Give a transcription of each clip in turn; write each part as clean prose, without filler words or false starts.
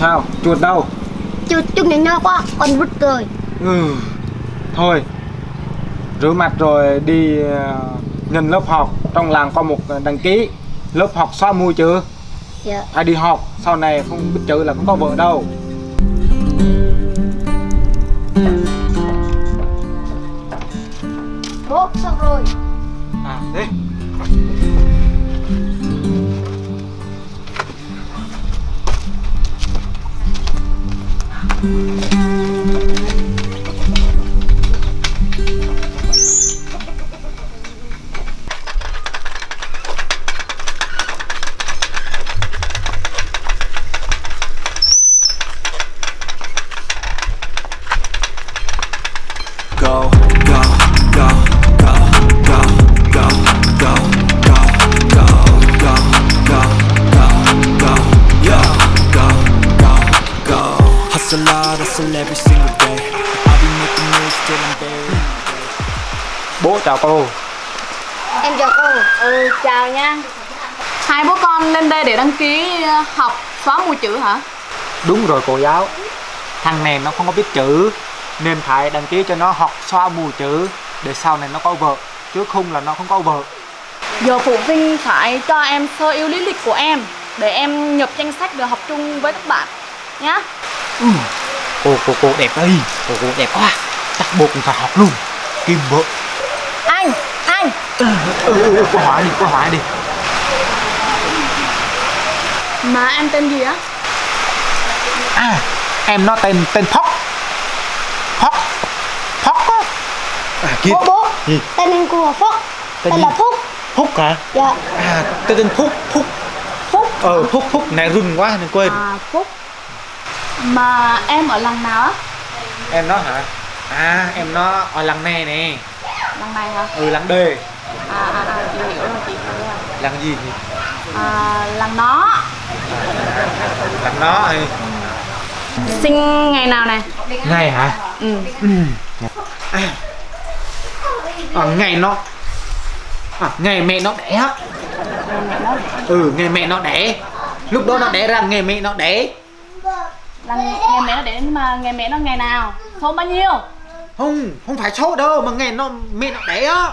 Sao? Chuột đâu? Chuột chung nhỏ nhỏ quá, con vứt rồi. Thôi, rửa mặt rồi đi nhìn lớp học. Trong làng có một đăng ký lớp học xóa mùi chữ. Dạ. Phải đi học, sau này không biết chữ là không có vợ đâu. Bố, xong rồi. Đi. Go, go, go, go, go, go, go, go, go, go, go, go, go, yo, go, go, go. Hustle hard, hustle every single day. I'll be making moves till I'm buried. Bố chào cô. Em chào cô. Chào nha. Hai bố con lên đây để đăng ký học xóa mù chữ hả? Đúng rồi cô giáo. Thằng này nó không có biết chữ nên phải đăng ký cho nó học xóa mù chữ để sau này nó có vợ, chứ không là nó không có vợ. Giờ phụ huynh phải cho em sơ yếu lý lịch của em để em nhập danh sách để học chung với các bạn nhá. Cô đẹp đây, cô đẹp quá, chắc bố cũng phải học luôn. Kim vợ. Anh Cô hỏi đi. mà em tên gì á? Em nó tên Phóc á. Kia. Bố, Gì? tên anh cô là Phúc. Tên Tên gì? là Phúc. Phúc hả? Dạ. Tên Phúc. Phúc này run quá nên quên. Phúc. Mà em ở làng nào á? Em nó hả? Em nó ở làng này nè. Làng này hả? Làng D. Chị hiểu rồi, chị hiểu rồi. Làng gì nhỉ? Làng nó. Làng nó ấy. Sinh ngày nào này? Ngày hả? Ngày mẹ nó đẻ á. Ngày mẹ nó đẻ. Lúc đó nó đẻ ra ngày mẹ nó đẻ. Ngày mẹ nó đẻ, nhưng mà ngày mẹ nó ngày nào? Số bao nhiêu? Không phải số đâu mà ngày mẹ nó đẻ á.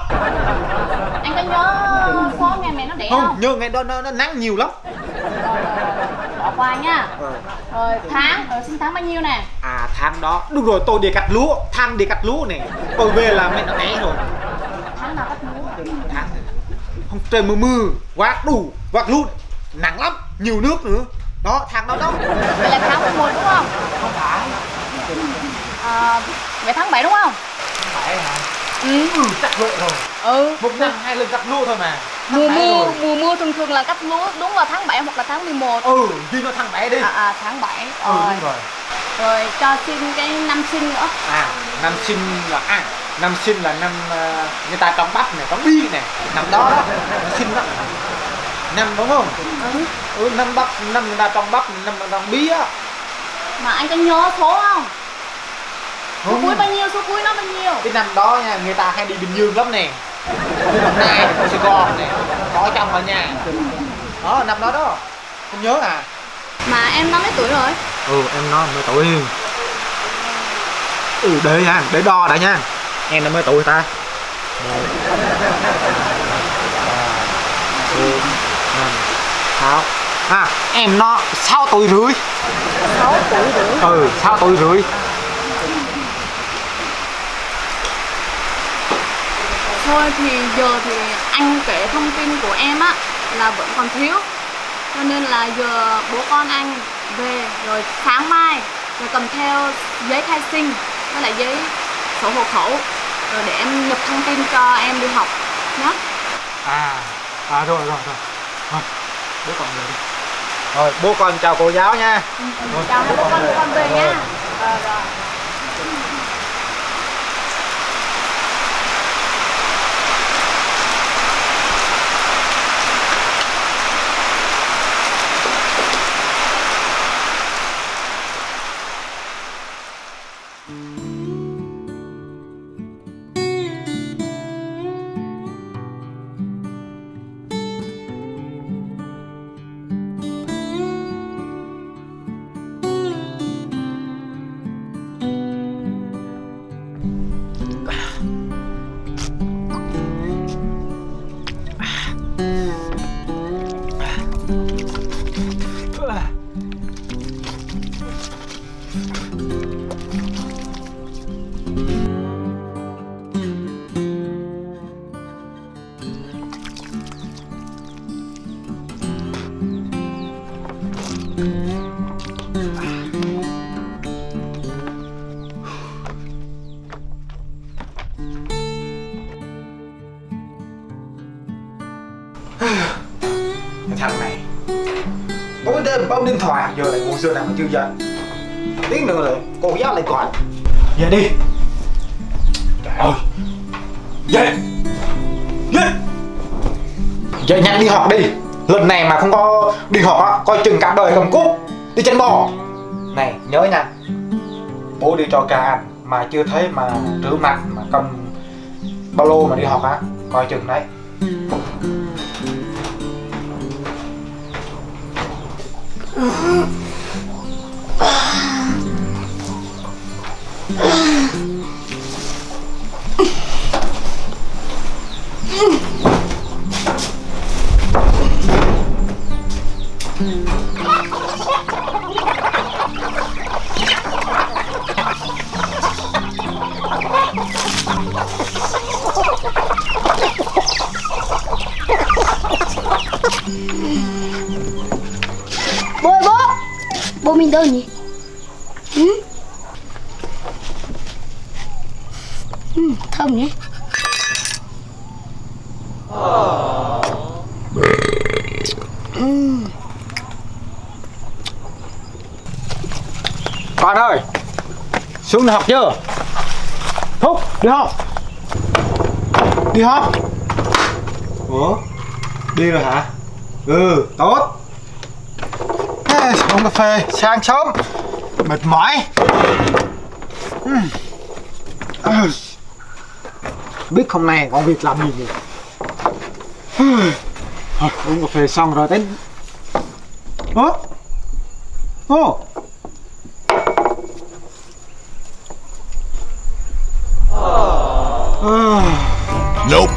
Anh có nhớ số ngày mẹ nó đẻ không? Nhớ ngày đó nó nắng nhiều lắm. Bỏ qua nha. Rồi tháng, sinh tháng bao nhiêu nè? Tháng đó, đúng rồi, tôi đi cắt lúa. Tháng đi cắt lúa này. Tôi về là mẹ nó đẻ rồi. Tháng nào cắt lúa? Tháng không, trời mưa quát luôn, nắng lắm, nhiều nước nữa. Đó, tháng đó. Vậy là tháng 11 đúng không? Không phải. Vậy tháng 7 đúng không? Phải hả? Cắt lúa rồi. Một năm 2 lần cắt lúa thôi mà. Mùa mưa thường là cắt lúa đúng vào tháng 7 hoặc là tháng 11. Ghi nó tháng 7 đi. Tháng 7. Đúng rồi. Rồi cho xin cái năm sinh nữa. Năm sinh là năm người ta trồng bắp này, trồng bi này, năm đó năm sinh đó. Năm đúng không? Năm bắp, năm người ta trồng bắp, năm trồng bi á. Mà anh có nhớ số không? Số cuối bao nhiêu, số cuối nó bao nhiêu? Cái năm đó nha, người ta hay đi Bình Dương lắm nè. Đi Đồng Nai, đi Sài Gòn nè, có trong ở nhà. Đó, năm đó đó. Không nhớ à? Mà em nó mấy tuổi rồi? Em nó 10 tuổi. Để đo đã nha. Em nó mấy tuổi ta? 1 2 3 4 5 6. Em nó 6 tuổi rưỡi. 6 tuổi rưỡi. 6 tuổi rưỡi. Thôi thì giờ thì anh kể thông tin của em á là vẫn còn thiếu, cho nên là giờ bố con anh về rồi sáng mai rồi cầm theo giấy khai sinh với lại giấy sổ hộ khẩu rồi để em nhập thông tin cho em đi học nhé. Rồi. Bố con về đi. Rồi, bố con chào cô giáo nha. Chào bố con về nha. Rồi. Cái thằng này mỗi đêm bấm điện thoại, giờ lại ngủ giờ nào mà chưa dậy. Tí nữa rồi cô giáo lại gọi. Về đi. Trời ơi. Về. Về. Về nhanh đi học đi. Lần này mà không có đi học á, coi chừng cả đời cầm cúp đi chân bò. Này nhớ nha, bố đi cho ca ăn mà chưa thấy mà rửa mặt mà cầm ba lô mà đi học á, coi chừng đấy. Bố ơi bố. Bố mình đâu nhỉ? Thơm nhỉ? Con ơi, xuống đi học chưa? Phúc, đi học. Đi học. Ủa, đi rồi hả? Ừ, tốt. Uống cà phê sáng sớm mệt mỏi. Biết hôm nay công việc làm gì nhỉ? Uống cà phê xong rồi đến. Ô. Nope.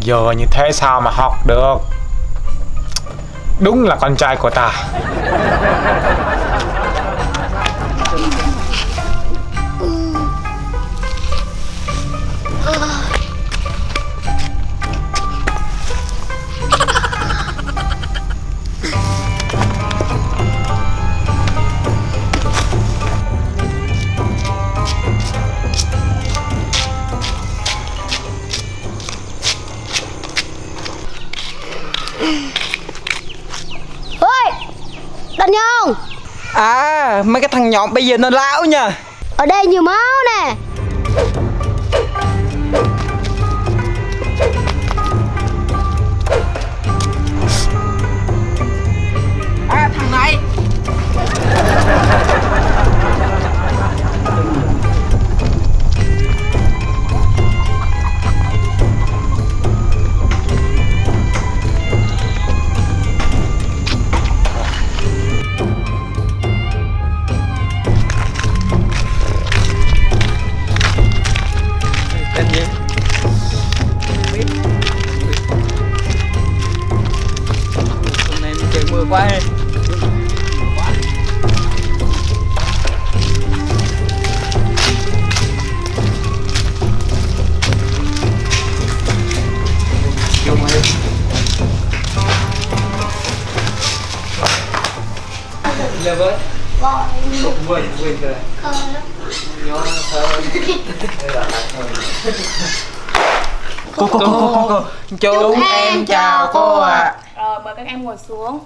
Giờ như thế sao mà học được? Đúng là con trai của ta. Ôi, Đàn Nhông. À, mấy cái thằng nhọn bây giờ nó lão nha. Ở đây nhiều máu nè. À, thằng này. Tên gì? Biết. Hôm nay trời mưa quá ha. Giờ với quên rồi nhớ thơ cô chúc em chào cô ạ. Rồi mời các em ngồi xuống.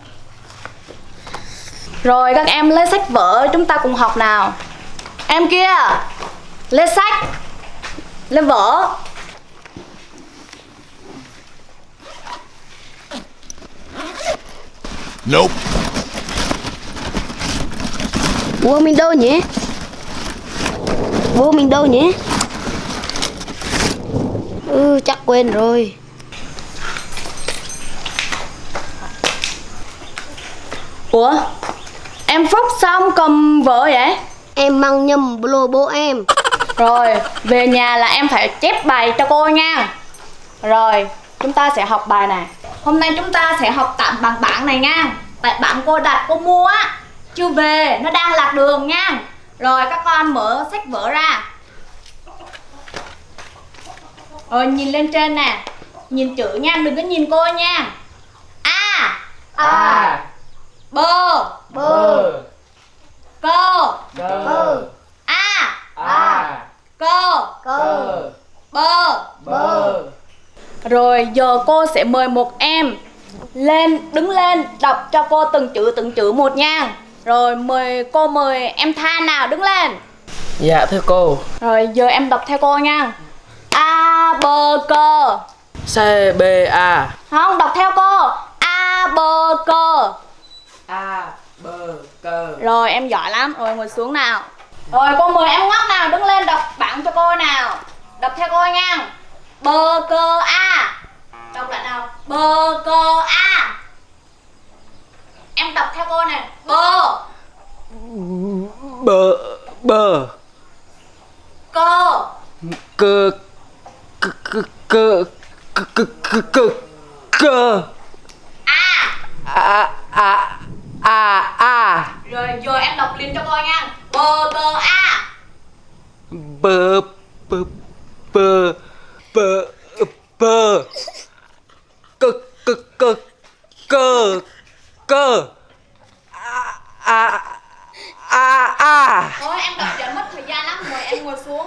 Rồi các em lấy sách vở chúng ta cùng học nào. Em kia, lấy sách, lấy vở. Nope. Bố mình đâu nhỉ? Bố mình đâu nhỉ? Chắc quên rồi. Ủa? Em Phúc sao không cầm vở vậy? Em mang nhầm lô bố em. Rồi, về nhà là em phải chép bài cho cô nha. Rồi, chúng ta sẽ học bài này. Hôm nay chúng ta sẽ học tạm bằng bảng này nha. Tại bạn cô đặt cô mua á, chưa về, nó đang lạc đường nha. Rồi các con mở sách vở ra. Rồi nhìn lên trên nè. Nhìn chữ nha, đừng có nhìn cô nha. A. A. Bơ. Bơ. Cơ. Cơ. A. A. Cơ. Cơ. Bơ. Bơ. Rồi giờ cô sẽ mời một em đứng lên đọc cho cô từng chữ một nha. Rồi mời em Than nào đứng lên. Dạ thưa cô. Rồi giờ em đọc theo cô nha. A bơ cơ. C B A. Không, đọc theo cô. A bơ cơ. A bơ cơ. Rồi em giỏi lắm. Rồi ngồi xuống nào. Rồi cô mời em ngốc nào đứng lên đọc bảng cho cô nào. Đọc theo cô nha. Bơ cơ A. Đọc lại nào. Bơ cơ A. Em đọc theo cô này. Bơ. Bơ. Bơ. Cơ. Cơ. Cơ. Cơ. A. A. Rồi giờ em đọc liền cho cô nha. Bơ cơ A. Bơ. Bơ. Bơ. Bơ. Bơ. Cơ. Cơ. Cơ. Cơ. Thôi em đọc dẫn mất thời gian lắm. Mời em ngồi xuống.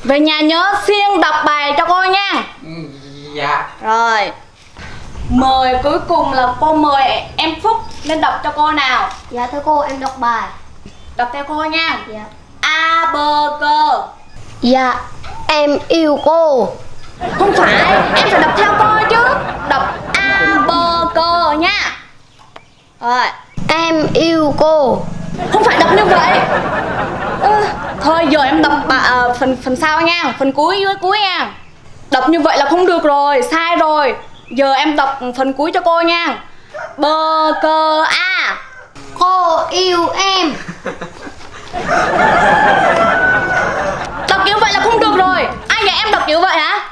Về nhà nhớ siêng đọc bài cho cô nha. Dạ. Rồi. Mời cuối cùng là cô mời em Phúc lên đọc cho cô nào. Dạ thưa cô, em đọc bài. Đọc theo cô nha. Dạ. A bơ cơ. Dạ, em yêu cô. Không phải, em phải đọc theo cô chứ. Đọc A bơ cơ nha. Rồi. Em yêu cô. Không phải đọc như vậy. Thôi giờ em đọc phần sau nha. Phần cuối dưới cuối nha. Đọc như vậy là không được rồi, sai rồi. Giờ em đọc phần cuối cho cô nha. Bơ cơ A. Cô yêu em. Đọc kiểu vậy là không được rồi. Ai dạy em đọc kiểu vậy hả?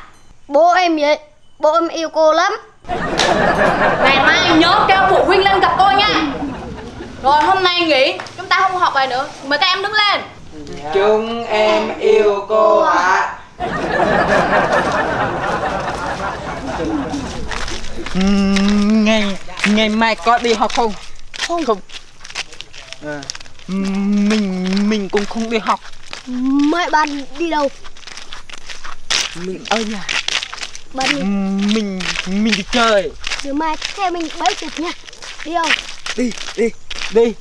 Bố em vậy. Bố em yêu cô lắm. Ngày mai nhớ kêu phụ huynh lên gặp cô nha. Rồi hôm nay nghỉ, chúng ta không học bài nữa. Mời các em đứng lên. Chúng em yêu cô ạ. Ngày mai có đi học không? Không. Mình cũng không đi học. Mấy bạn đi đâu? Mình ở nhà. Bạn đi. Mình đi chơi. Ngày mai theo mình bấy chục nha. Đi không? Đi. Đi.